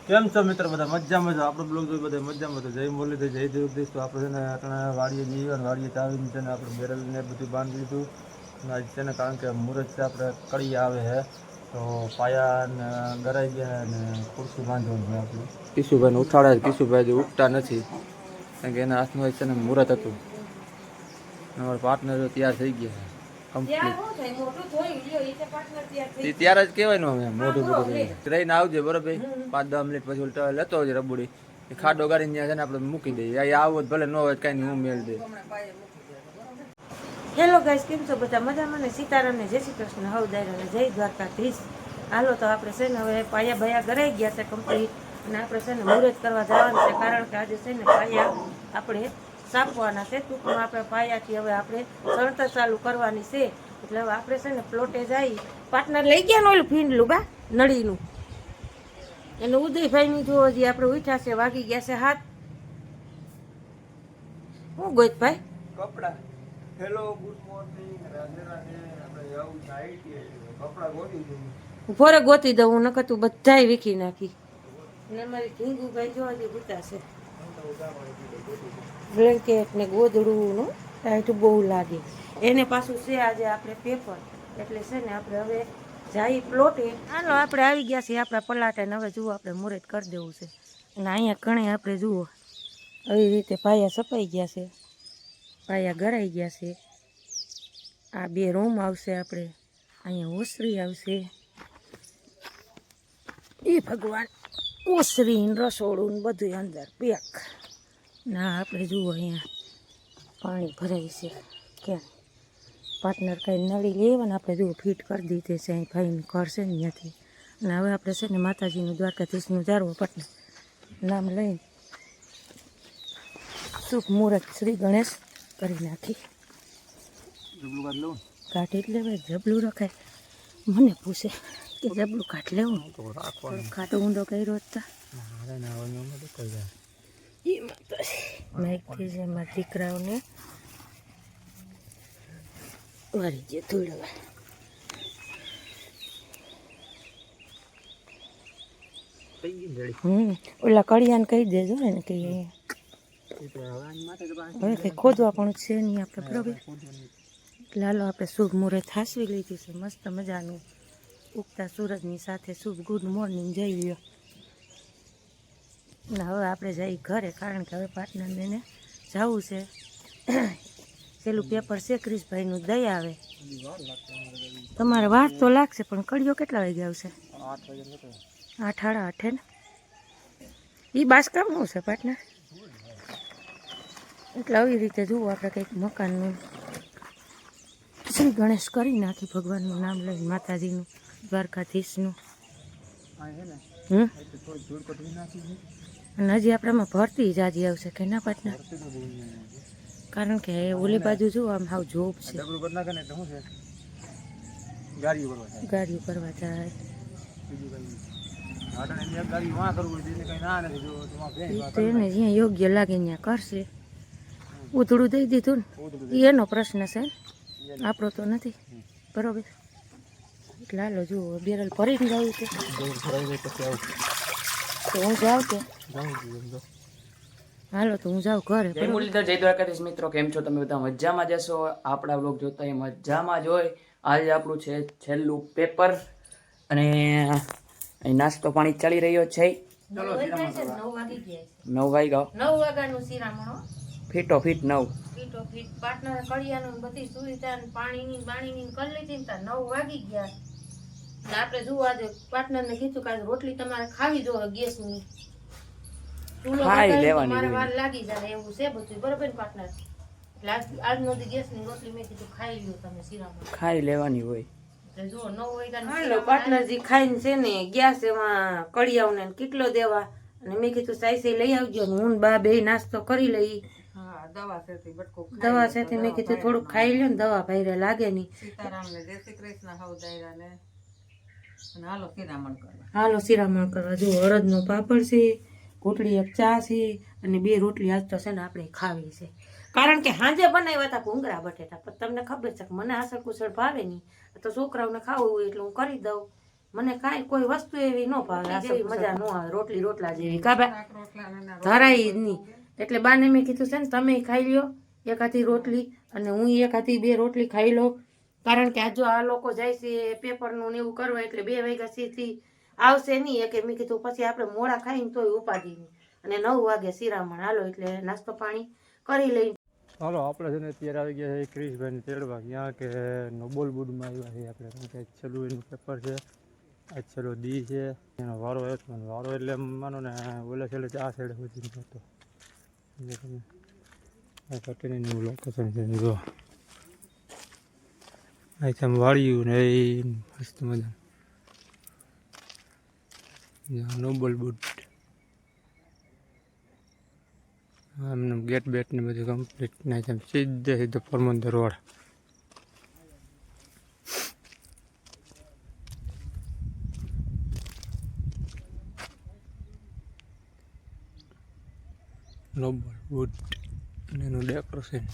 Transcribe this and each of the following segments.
કેમ છો મિત્ર? બધા મજામાં છો? આપણો બ્લોગ જોઈ બધા મજામાં તો જય મુરલીધર જય દેવદેશ. તો આપણે છે ને આટલા વાડીએ જઈએ અને વાડીએ ચાવીને છે ને આપણે બેરલને બધું બાંધી લીધું અને આજ છે ને કારણ કે મુહૂર્ત છે આપણે કડી આવે છે તો પાયા ને ગરાઈ ગયા અને ખુરશી બાંધવાની છે આપણે. કિશુભાઈને ઉઠાડે કિશુભાઈ હજી ઉઠતા નથી કારણ કે એના હાથમાં છે ને મુહૂર્ત હતું. અમારા પાર્ટનર તૈયાર થઈ ગયા છે ત્યારે જ કહેવાય ને અમે મોઢું બધું રહીને આવજે બરોબર 5-10 મિનિટ પછી ઉલટા લેતો આવજે રબુડી એ ખાડો ગાડીને ત્યાં છે ને આપણે મૂકી દઈએ અહીંયા આવો ભલે ન હોય કાંઈ હું મેળ દે. હેલો ગાઈસ, કેમ છો બધા મજામાં ને? સીતારામ ને જય શ્રી કૃષ્ણ, હવ દાયરા જય દ્વારકાધીશ. હાલો તો આપણે છે ને હવે પાયા ભયા ગરાઈ ગયા છે કમ્પ્લીટ અને આપણે છે ને મુહૂર્ત કરવા જવાનું છે કારણ કે આજે છે ને પાયા આપણે સાપવાના છે. ટૂંકમાં આપણે પાયાથી હવે આપણે સળતર ચાલુ કરવાની છે એટલે હવે આપણે છે ને પ્લોટે જઈ. પાર્ટનર લઈ ગયા ને ઓલું ફીંડલું બા નળીનું એને ઉદયભાઈની જો હજી આપણે ઉઠ્યા છે, વાગી ગયા છે 7. હું ગોઈતભાઈ કપડા hello good morning Radhe Radhe. આપણે જવું છે આઈટીઆઈ કપડા ગોતી દઉં ફોરે ગોતી દઉં હું નકર તું બધાય વીખી નાખી ને અમારી ઢીંગુભાઈ જો હજી ઉતારશે બ્લેન્કેટ ને ગોદડું નું ટાઈટ બહુ લાગે એને પાછું છે આજે આપણે પેપર એટલે છે ને આપણે હવે જાય પ્લોટે. હાલો આપણે આવી ગયા છીએ આપણા પલાટે ને હવે જુઓ આપણે મુહૂર્ત કરી દેવું છે અને અહીંયા કણે આપણે જુઓ આવી રીતે પાયા સપાઈ ગયા છે, પાયા ગરાઈ ગયા છે. આ 2 રૂમ આવશે, આપણે અહીંયા ઓસરી આવશે. એ ભગવાન ઓસરી રસોડું ને બધું અંદર પેક. ના આપણે જુઓ અહીંયા પાણી ભરાય છે ક્યાં પાર્ટનર કાંઈ નળી લેવા ને આપણે જુઓ ફિટ કરી દીધી છે અહીં ભાઈને કરશે ને ત્યાંથી. અને હવે આપણે છે ને માતાજીનું દ્વારકાધીશનું જારવો પાર્ટનર નામ લઈને શુભ મુહૂર્ત શ્રી ગણેશ કરી નાખી. કાઢી જ લેવાય, જબલું રખાય. મને પૂછે કે જબલું કાઢ લેવું ખાટો ઊંડો કર્યો હતા એમાં તો માઇકથી જ મારા દીકરાઓને વારી જે ધોળવા. ઓલા કડિયાને કહી દેજો ને કે હવે કંઈ ખોદવા પણ છે નહીં આપણે બરોબર. એટલે હાલો આપણે શુભ મુહૂર્ત હાંસવી લીધું છે મસ્ત મજાનું ઉગતા સૂરજની સાથે શુભ ગુડ મોર્નિંગ જઈ લ્યો. ને હવે આપણે જઈ ઘરે કારણ કે હવે પાર્ટનરને જવું છે. પેલું પેપર છે ક્રિશભાઈનું દઈ આવે. તમારે વાર તો લાગશે પણ કડીઓ કેટલા વાગે આવશે? 8 સાડા 8 ને એ બાસકામનું છે પાર્ટનર. એટલે આવી રીતે જુઓ આપણે કંઈક મકાનનું શ્રી ગણેશ કરી નાખી ભગવાનનું નામ લઈને માતાજીનું દ્વારકાધીશનું. અને હજી આપણામાં ભરતી જ આજે આવશે કે ના પાર્ટનર? કારણ કે ઓલી બાજુ જુઓ આમ હાવ જોબ છે, ગાડીઓ કરવા જાય. તો એને જ્યાં યોગ્ય લાગે ત્યાં કરશે. ઉધડું દઈ દીધું ને એ એનો પ્રશ્ન છે, આપણો તો નથી બરોબર. એટલે હાલો જુઓ બેરલ ભરીને જવું છે તો હું જાઉં કે હાલો તો હું જાઉં ઘરે. જય મુરલીધર જય દ્વારકાધીશ. મિત્રો કેમ છો તમે? બધા મજામાં જશો? આપણા બ્લોગ જોતા એ મજામાં જ હોય. આજે આપણું છે છેલ્લું પેપર અને અહીં નાસ્તો પાણી ચાલી રહ્યો છે. 9 વાગી ગયા. 9 વાગ્યા. 9 વાગ્યાનું શિરામણો ફીટો ફીટ 9. ફીટો ફીટ પાર્ટનર કડિયાનું બધી સુવિધા પાણીની બાણીની કરી લીધી ને 9 વાગી ગયા. ને આપણે જુઓ આજે પાર્ટનરને કીધું કે આજે રોટલી તમારે ખાવી જોઈએ ગેસની ખાઈ લેવાની મારે વાર લાગી જાય એવું છે બધું બરોબર ને પાર્ટનર. એટલે આજનો દી ગેસની રોટલી મેં કીધું ખાઈ લ્યો તમે શિરામણ ખાઈ લેવાની હોય. એટલે જુઓ 9 વાગ્યાનું પાર્ટનરજી ખાઈને છે ને ગેસ એમાં કડિયાઓને કેટલો દેવા અને મેં કીધું સાઈસી લઈ આવજો ને હું બા બે નાસ્તો કરી લઈ. દવા સાથે મેં કીધું થોડુંક ખાઈ લ્યો ને દવા ભાઈ લાગે નહીં. સીતારામને જય શ્રી કૃષ્ણ હવ દાયરાને અને હાલો શિરામણ કરવા. જો અડદનો પાપડ છે, કોટડી એક ચા છે અને 2 રોટલી આજ તો છે ને આપણે ખાવી છે કારણ કે સાંજે બનાવ્યા હતા ભૂંગળા બટેટા. પણ તમને ખબર છે કે મને આસળ કુસળ ભાવે નહીં તો છોકરાઓને ખાવું હોય એટલે હું કરી દઉં. મને કાંઈ કોઈ વસ્તુ એવી ન ભાવે આ જેવી મજા ન આવે રોટલી રોટલા જેવી કાબા શાક રોટલા નાના ધરાય જ નહીં એટલે બાને મેં કીધું છે ને તમે ખાઈ લ્યો એક હાથી રોટલી અને હું એક હાથી 2 રોટલી ખાઈ લઉં કારણ કે આ જો આ લોકો જાય છે પેપરનું ને એવું કરવા એટલે 2 વાગ્યા સુધી આવશે નહીં કે મેં કીધું પછી આપણે મોડા ખાઈને તોય ઉપાધિ નહીં અને 9 વાગે શિરામણ હાલો એટલે નાસ્તો પાણી કરી લઈ હાલો આપણે છે ને અત્યારે આવી ગયા છે ક્રિશભાઈને તેડવા ત્યાં કે નોબલ બુડમાં આવ્યા છે આપણે કારણ કે છેલ્લું એનું પેપર છે આ છેલ્લો દી છે એનો વારો હતો વારો એટલે માનો ને ઓલા છેલ્લે આ સાઈડ સુધી હતો એટલે તમે આ કટેરીનું લોકેશન છે જો આ છે વાળ્યું ને એ મસ્ત મજા નોબલ બુડ આમને ગેટ બેટ ને બધું કમ્પ્લીટ ના છે સીધે પોરબંદર રોડ નોબલ વુડ અને એનું ડેકોરેશન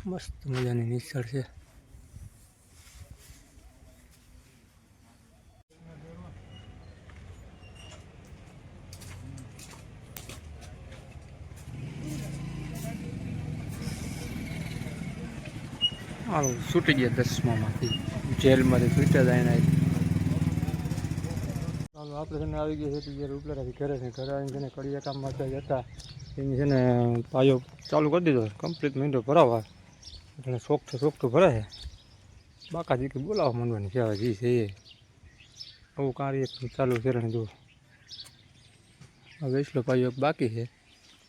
મસ્ત મજાની નિસળ છે હાલો છૂટી ગયા 10માંથી જેલમાંથી છૂટ્યા જાય ને ચાલો આપણે છે ને આવી ગયા છે ત્યારે ઉપલેરાથી ઘરે છે ઘરે આવીને છે ને કડિયા કામમાં જતા એની છે ને પાયો ચાલુ કરી દીધો કમ્પ્લીટ મીંડો ભરાવા એટલે સોખઠું ભરે છે બાકાજી કે બોલાવવા માંડવાની છે હવે જી છે એ આવું કાર્ય ચાલુ છે ને જો હવે એટલો પાયો બાકી છે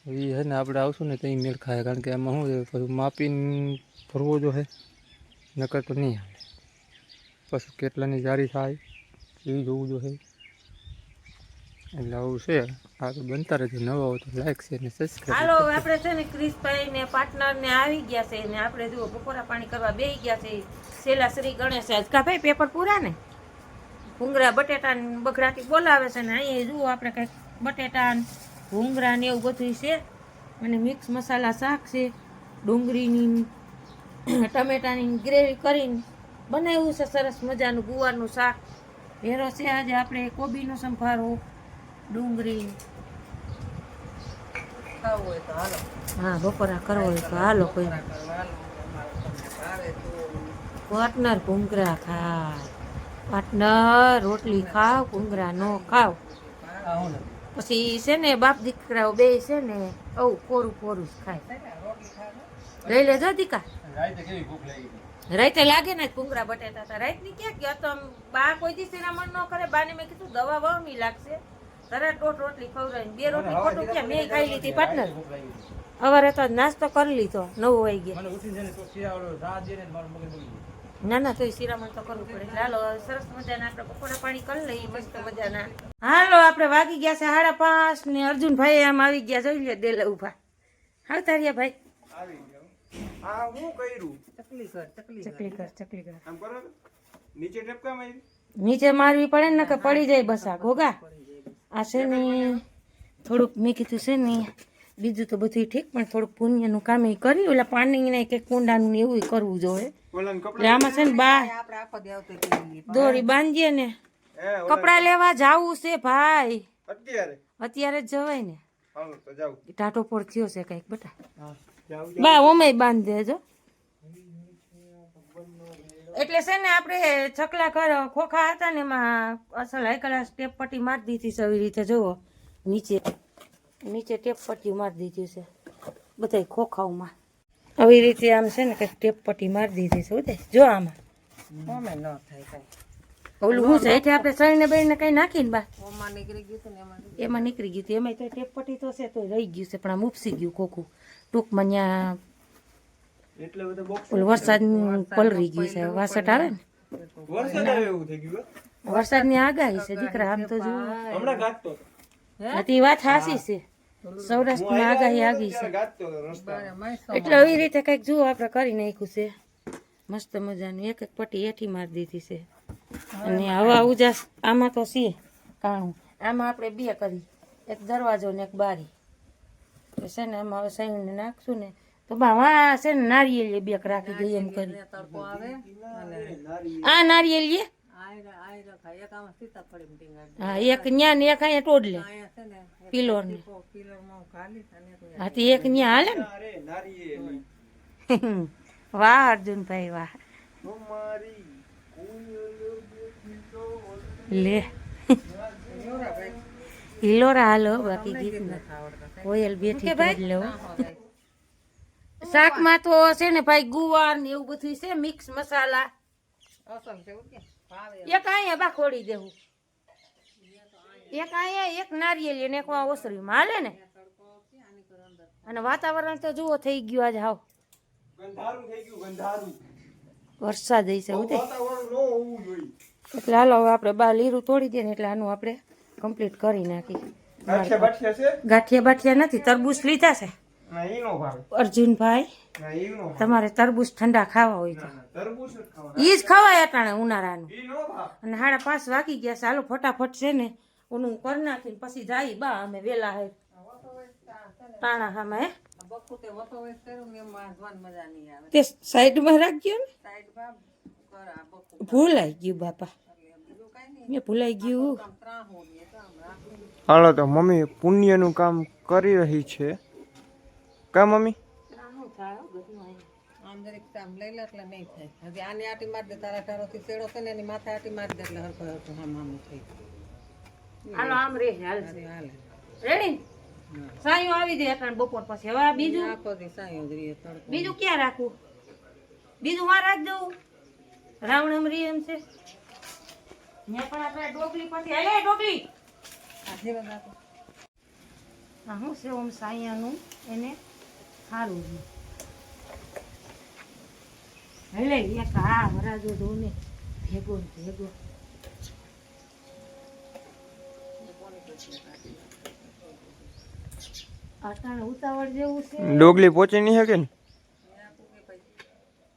એ છે ને આપણે આવશું ને ત્યાં મેળ ખાય કારણ કે એમાં શું છે પછી માપીને ભરવો જો છે નકર તો નહીં હાલે પછી કેટલાની જારી થાય એ જોવું જોઈએ એટલે આવું છે આગળ બનતા રહેજો નવા હોય તો લાઈક છે ને સબસ્ક્રાઈબ હાલો આપણે છે ને ક્રિશભાઈ ને પાર્ટનર ને આવી ગયા છે ને આપણે જુઓ બપોરા પાણી કરવા બેસી ગયા છે સેલા શ્રી ગણેશ કા ભાઈ પેપર પૂરા ને ભૂંગરા બટેટા ને બગડાટી બોલાવે છે ને અહીંયા જુઓ આપણે કંઈક બટેટા ને ભૂંગરા ને એવું બધું છે અને મિક્સ મસાલા શાક છે ડુંગળીની ટમેટાની ગ્રેવી કરીને બનાવ્યું છે સરસ મજાનું ગુવારનું શાક ભેરો છે આજે આપણે કોબીનો સંભારો ડુંગળી ખાવું હોય તો હાલો હા બપોરા કરવો હોય તો હાલો કોઈ આવે તો પાર્ટનર ભૂંગરા ખાય પાર્ટનર રોટલી ખાવ ભૂંગરા નો ખાવ પછી છે ને બાપ દીકરાઓ બે છે ને કોરું જ ખાય લઈ લેજો દીકા રાતે લાગે ને ભૂંગરા બટેટા હતા રાત ની ક્યાં ગયો તો બા કોઈ દી શિરામણ ન કરે બાને મેં કીધું દવા વાવમી લાગશે તરત રોટલી ખવડાવીને 2 રોટલી ખોટું ક્યાં મેં ખાઈ લીધી પાર્ટનર અવારે તો નાસ્તો કરી લીધો 9 વાગે ના ના તોય શિરામણ તો કરવું પડે એટલે હાલો સરસ મજાના આપણે બપોરા પાણી કરી લઈએ મસ્ત મજાના હાલો આપણે વાગી ગયા છે 5:30 ને અર્જુનભાઈ આમ આવી ગયા જોઈ લે દેલે ઉભા આવતા રહ્યા ભાઈ આ હું કર્યું ચકલી કર આમ કરો નીચે ટેપકા મારી નીચે મારવી પડે ને કે પડી જાય બસ આ ઘોઘા આ છે ને થોડુંક મેં કીધું છે ને બીજું તો બધું ઠીક પણ થોડુંક પુણ્યનું કામ એ કર્યું એટલે પાણી ને કે કુંડાનું ને એવું કરવું જોઈએ એટલે આમાં છે ને બા આપણે આખો દી આવતો હતી દોરી બાંધીએ ને કપડા લેવા જાવું છે ભાઈ અત્યારે જ જવાય ને હાલો તો જાવ ટાટો પર થયો છે કઈક બટા જાવ બા ઓમે બાંધ દેજો એટલે છે ને આપણે છકલા ઘર ખોખા હતા ને એમાં અસલ હાઈકલા સ્ટેપ પટ્ટી મારી દીધી છે આવી રીતે જુઓ નીચે ટેપ પટ્ટી મારી દીધી છે બધા ખોખાઓમાં આવી રીતે આમ છે ને કંઈક ટેપ પટ્ટી મારી દીધી છે ઉદય જો આમાં ઓમે ન થાય કાંઈ ઓલું હું છે એટલે આપણે સળીને બળીને કઈ નાખીને બા ઓમાં નીકળી ગયું હતું ને એમાં નીકળી ગયું હતું એમાં તો ટેપ પટ્ટી તો છે તો રહી ગયું છે પણ આમ ઉપસી ગયું ખોખું ટૂંકમાં ત્યાં એટલે બધા બોક્સ ઓલું વરસાદ પલરી ગઈ છે વાસટ આવે ને વરસાદ આવે એવું થઈ ગયું વરસાદની આગાહી છે દીકરા આમ તો જો હમણાં ગાજતો હતી વાત હાસી છે સૌરાષ્ટ્રમાં આગાહી આગી છે ગાજતો રસ્તા એટલે આવી રીતે કંઈક જુઓ આપણે કરી નાખ્યું છે મસ્ત મજાનું એક પટ્ટી હેઠી મારી દીધી છે અને હવા ઉજાસ આમાં તો છે કાણું આમાં આપણે 2 કરી એક દરવાજો ને એક બારી તો છે ને આમાં હવે સહીને નાખશું ને તો બા વા છે ને નારિયેળ બેક રાખી દઈએ એમ કરી તડકો આવે અને આ નારિયેળ લે આયરા આયરા ખાય એક આમાં સીતાફળી ટીંગાડી હા એક ન્યા ને એક અહીંયા ટોડલે અહીંયા છે ને પિલોર ને પિલરમાં ખાલી અને એક હા તે એક ન્યા હાલે ને વાહ અર્જુનભાઈ વાહ લે હિલોરા હાલો બાકી ગીત ના કોયલ બેઠી ભાઈ લો શાકમાં તો છે ને ભાઈ ગુવાર ને એવું બધું છે મિક્સ મસાલા અસલ છે કે ભાવે એક અહીંયા બા ખોડી દેવું એક અહીંયા એક નારિયેળ ને એક વા ઓસરીમાં હાલે ને અને વાતાવરણ તો જુઓ થઈ ગયું આજે હાવ વરસાદ હશે હું એટલે હાલો હવે આપણે બા લીરું તોડી દઈએ ને એટલે આનું આપણે કમ્પ્લીટ કરી નાખી ગાંઠિયા બાઠિયા નથી તરબૂચ લીધા છે અર્જુનભાઈ તમારે તરબૂચ ઠંડા ખાવા હોય તો ઈ જ ખવાય અટાણે ઉનાળાનું અને 5:30 વાગી ગયા છે હાલો ફટાફટ છે ને ઓનું કરી નાખીને પછી જાય બા અમે વેલા હે તાણા હામાં હે બકુ તે વતો વેસ કર્યું ને એમાં વાંધવાન મજા નહીં આવે તે સાઈડમાં રાખજો ને સાઈડમાં કર આ બકુ ભૂલાઈ ગયું બાપા બીજું કાંઈ નહીં મેં ભૂલાઈ ગયું આમ ત્રાહું ને કામ રાખું હાલો તો મમ્મી પુણ્યનું કામ કરી રહી છે કા મમ્મી આમ દરેક આમ લઈ લે એટલે નહીં થાય હજી આની આટી માર દે તારા ટારોથી શેડો છે ને એની માથે આટી માર દે એટલે હરખો હરખો આમ આમ થઈ હાલો આમ રે હાલ હાલે રેડી સાયું આવી દે અટાણે બપોર પછી હવે આ બીજું આખો દી સાયો જ રહીએ તડકો બીજું ક્યાં રાખવું બીજું માં રાખ દઉં રાવણમ રી એમ છે ત્યાં પણ આપણે ડોકલી પછી હાલે ડોકલી આ જીરો નાખો હા હું છે ઓમ સાયાનું એને સારું છે હલે એક હા વરાજો દઉં ને ભેગો ને ભેગો અટાણે ઉતાવળ જેવું છે ડોગલી પહોંચી નહીં શકે ને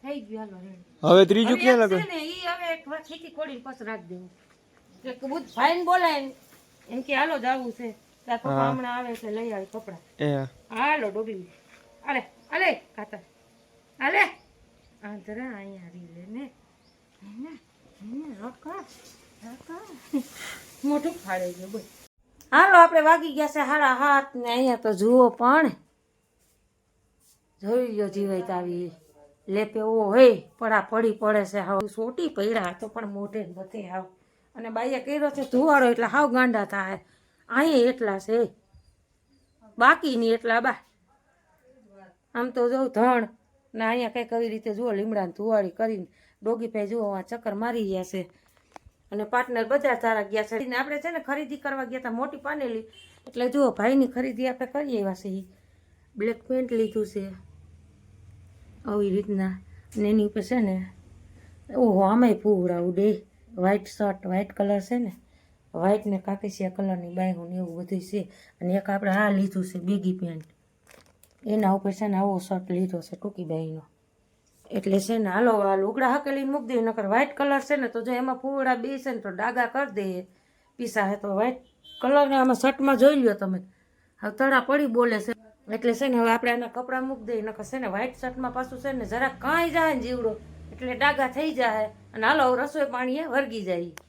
થઈ ગયું હાલો રેડી હવે ત્રીજું ક્યાં હવે લાગે એક છે ને ઈ હવે એક વાર ખીચી ખોડીને પછી રાખ દેવું કે કબૂત ભાઈને બોલાય ને એમ કે હાલો જાવું છે તાર પપ્પા હમણાં આવે છે લઈ આવે કપડા એ હાલો ડોગલી અરે અરે કાતર અરે આંધરા અહીંયા રી લે ને રકા મોટું ફાડે ગયું બોલ હાલો આપણે વાગી ગયા છે 7:30 ને અહીંયા તો જુઓ પણ જોઈ લ્યો જીવાય આવી લેપે ઓ હે પડા પડી પડે છે હાવ સોટી પડ્યા તો પણ મોઢે ને બધે હાવ અને બાઈએ કર્યો છે ધુવાડો એટલે હાવ ગાંડા થાય અહીંયા એટલા છે બાકી નહીં એટલા બા આમ તો જો ધણ ને અહીંયા કંઈક આવી રીતે જુઓ લીમડાને ધુવાડી કરીને ડોગી ભાઈ જુઓ આ ચક્કર મારી ગયા છે અને પાર્ટનર બજાર તારા ગયા છે ને આપણે છે ને ખરીદી કરવા ગયા હતા મોટી પાનેલી એટલે જુઓ ભાઈની ખરીદી આપણે કરી આવ્યા છે બ્લેક પેન્ટ લીધું છે આવી રીતના અને એની ઉપર છે ને ઓહો આમાંય પૂરા ઉડે વ્હાઈટ શર્ટ વ્હાઈટ કલર છે ને વ્હાઈટ ને કાકીસિયા કલરની બાયનું ને એવું બધું છે અને એક આપણે આ લીધું છે બેગી પેન્ટ એના ઉપર છે ને આવો શર્ટ લીધો છે ટૂંકી બાઈનો એટલે છે ને હાલો આ લુગડા હકેલીને મૂકી દઈએ નકર વ્હાઈટ કલર છે ને તો જો એમાં ફૂવડા બેસે ને તો ડાગા કરી દઈએ પીસા હે તો વ્હાઈટ કલરને આમાં શર્ટમાં જોઈ લ્યો તમે હવે તળા પડી બોલે છે એટલે છે ને હવે આપણે આના કપડાં મૂકી દઈએ નકર છે ને વ્હાઈટ શર્ટમાં પાછું છે ને જરાક કાંઈ જાય ને જીવડો એટલે ડાગા થઈ જાય અને હાલો રસોઈ પાણીએ વર્ગી જાય